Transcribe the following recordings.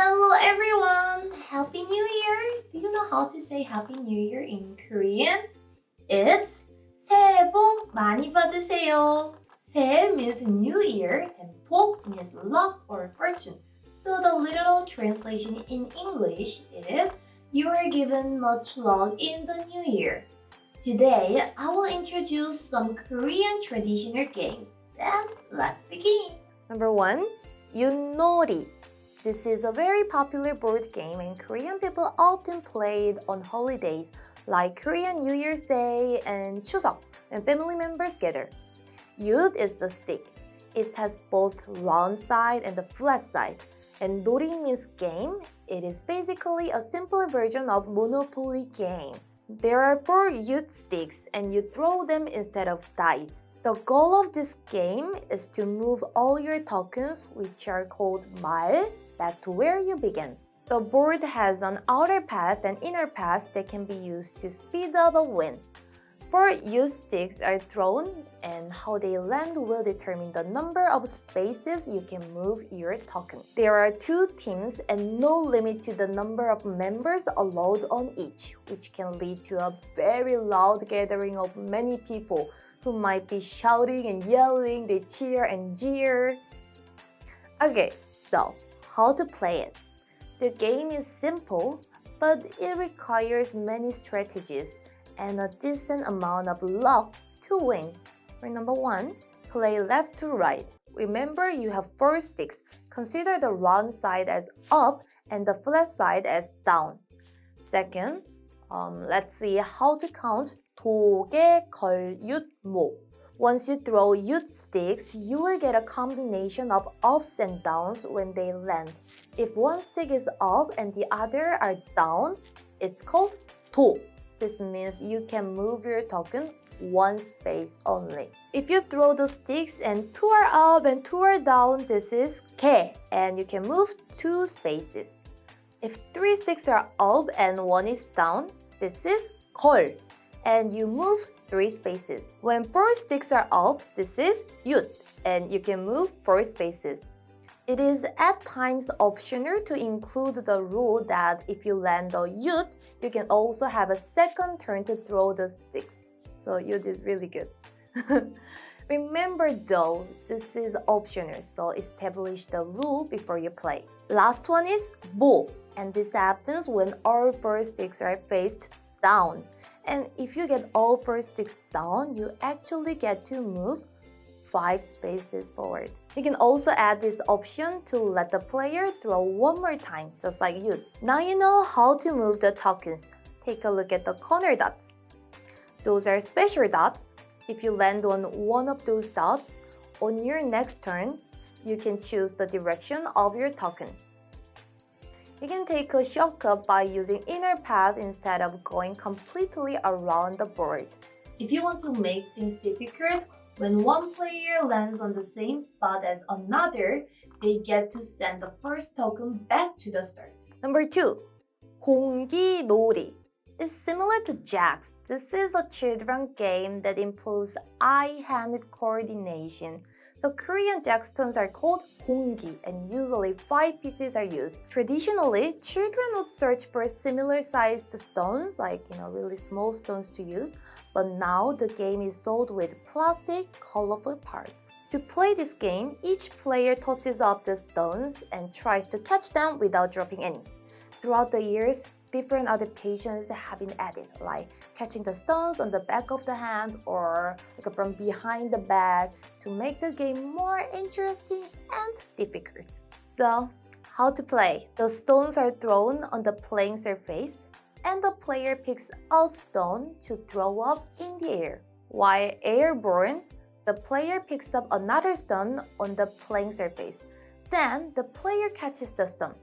Hello everyone! Happy New Year! Do you know how to say Happy New Year in Korean? It's 새해 복 많이 받으세요. 새해 means New Year and 복 means luck or fortune. So the literal translation in English is you are given much luck in the new year. Today, I will introduce some Korean traditional games. Then, let's begin. Number 1, Yut Nori. This is a very popular board game and Korean people often play it on holidays like Korean New Year's Day and Chuseok when family members gather. Yut is the stick. It has both round side and the flat side. And Nori means game. It is basically a simpler version of Monopoly game. There are 4 Yut sticks and you throw them instead of dice. The goal of this game is to move all your tokens, which are called 말, back to where you began. The board has an outer path and inner path that can be used to speed up a win. 4 Yut sticks are thrown and how they land will determine the number of spaces you can move your token. There are 2 teams and no limit to the number of members allowed on each, which can lead to a very loud gathering of many people who might be shouting and yelling, they cheer and jeer. Okay, so how to play it? The game is simple, but it requires many strategies and a decent amount of luck to win. For number 1, play left to right. Remember you have 4 sticks. Consider the round side as up and the flat side as down. Second, let's see how to count 도개, 걸, 윷, 모. Once you throw Yut sticks, you will get a combination of ups and downs when they land. If one stick is up and the other are down, it's called 도. This means you can move your token 1 space only. If you throw the sticks and 2 are up and 2 are down, this is 개, and you can move 2 spaces. If 3 sticks are up and 1 is down, this is 걸, and you move 3 spaces. When 4 sticks are up, this is 윷, and you can move 4 spaces. It is at times optional to include the rule that if you land a 윷, you can also have a second turn to throw the sticks. So 윷 is really good. Remember though, this is optional, so establish the rule before you play. Last one is 모, and this happens when all 4 sticks are faced down. And if you get all 4 sticks down, you actually get to move 5 spaces forward. You can also add this option to let the player throw one more time, just like you. Now you know how to move the tokens. Take a look at the corner dots. Those are special dots. If you land on one of those dots, on your next turn, you can choose the direction of your token. You can take a shortcut by using inner path instead of going completely around the board. If you want to make things difficult, when one player lands on the same spot as another, they get to send the first token back to the start. Number 2, 공기놀이. It's similar to jacks. This is a children game that improves eye-hand coordination. The Korean jackstones are called Gonggi and usually 5 pieces are used. Traditionally, children would search for similar sized stones, like really small stones to use, but now the game is sold with plastic, colorful parts. To play this game, each player tosses up the stones and tries to catch them without dropping any. Throughout the years, different adaptations have been added, like catching the stones on the back of the hand or from behind the back to make the game more interesting and difficult. So, how to play? The stones are thrown on the playing surface and the player picks a stone to throw up in the air. While airborne, the player picks up another stone on the playing surface. Then, the player catches the stone.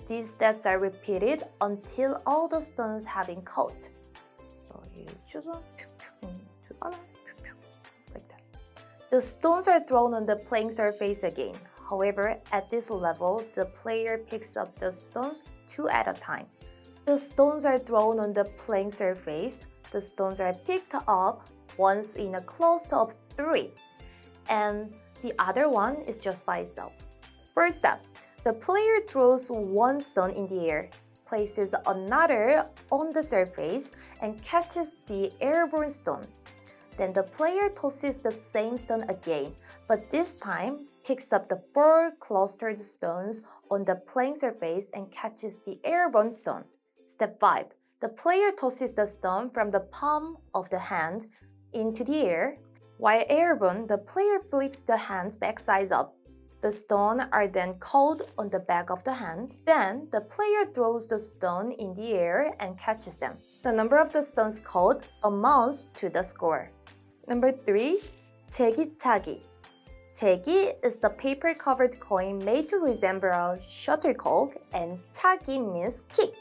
These steps are repeated until all the stones have been caught. So you choose one, choose another, like that. The stones are thrown on the playing surface again. However, at this level, the player picks up the stones 2 at a time. The stones are thrown on the playing surface. The stones are picked up once in a cluster of 3, and the other one is just by itself. First step, The player throws one stone in the air, places another on the surface, and catches the airborne stone. Then the player tosses the same stone again, but this time picks up the 4 clustered stones on the playing surface and catches the airborne stone. Step 5. The player tosses the stone from the palm of the hand into the air. While airborne, the player flips the hand backside up. The stones are then caught on the back of the hand. Then the player throws the stone in the air and catches them. The number of the stones caught amounts to the score. Number 3. 제기차기. 제기 is the paper-covered coin made to resemble a shuttlecock, and 차기 means kick.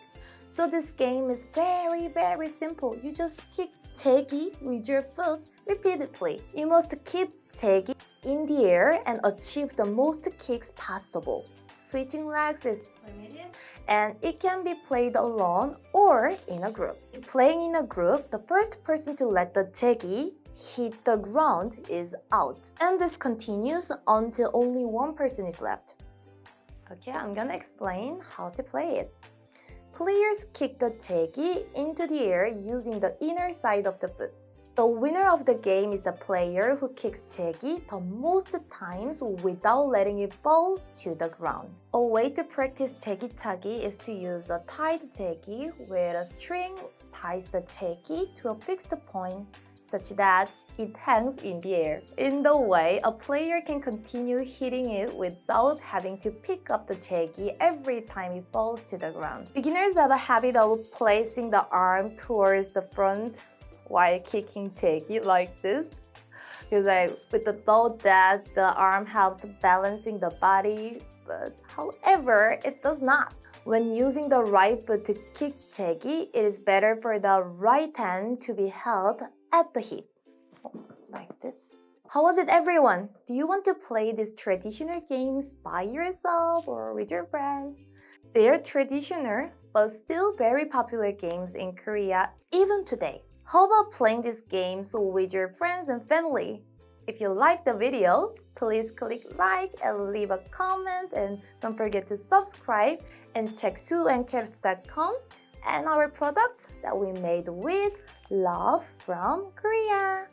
So this game is very simple. You just kick 제기 with your foot repeatedly. You must keep 제기 in the air and achieve the most kicks possible. Switching legs is permitted and it can be played alone or in a group. Playing in a group, the first person to let the 제기 hit the ground is out. And this continues until only one person is left. Okay, I'm gonna explain how to play it. Players kick the 제기 into the air using the inner side of the foot. The winner of the game is the player who kicks 제기 the most times without letting it fall to the ground. A way to practice jegichagi is to use a tied 제기 where a string ties the 제기 to a fixed point such that it hangs in the air. In the way, a player can continue hitting it without having to pick up the 제기 every time it falls to the ground. Beginners have a habit of placing the arm towards the front while kicking 제기 like this. Because with the thought that the arm helps balancing the body, but however, it does not. When using the right foot to kick 제기, it is better for the right hand to be held at the hip, like this. How was it, everyone? Do you want to play these traditional games by yourself or with your friends? They are traditional but still very popular games in Korea even today. How about playing these games with your friends and family? If you like the video, please click like and leave a comment, and don't forget to subscribe and check suandcarrots.com and our products that we made with love from Korea.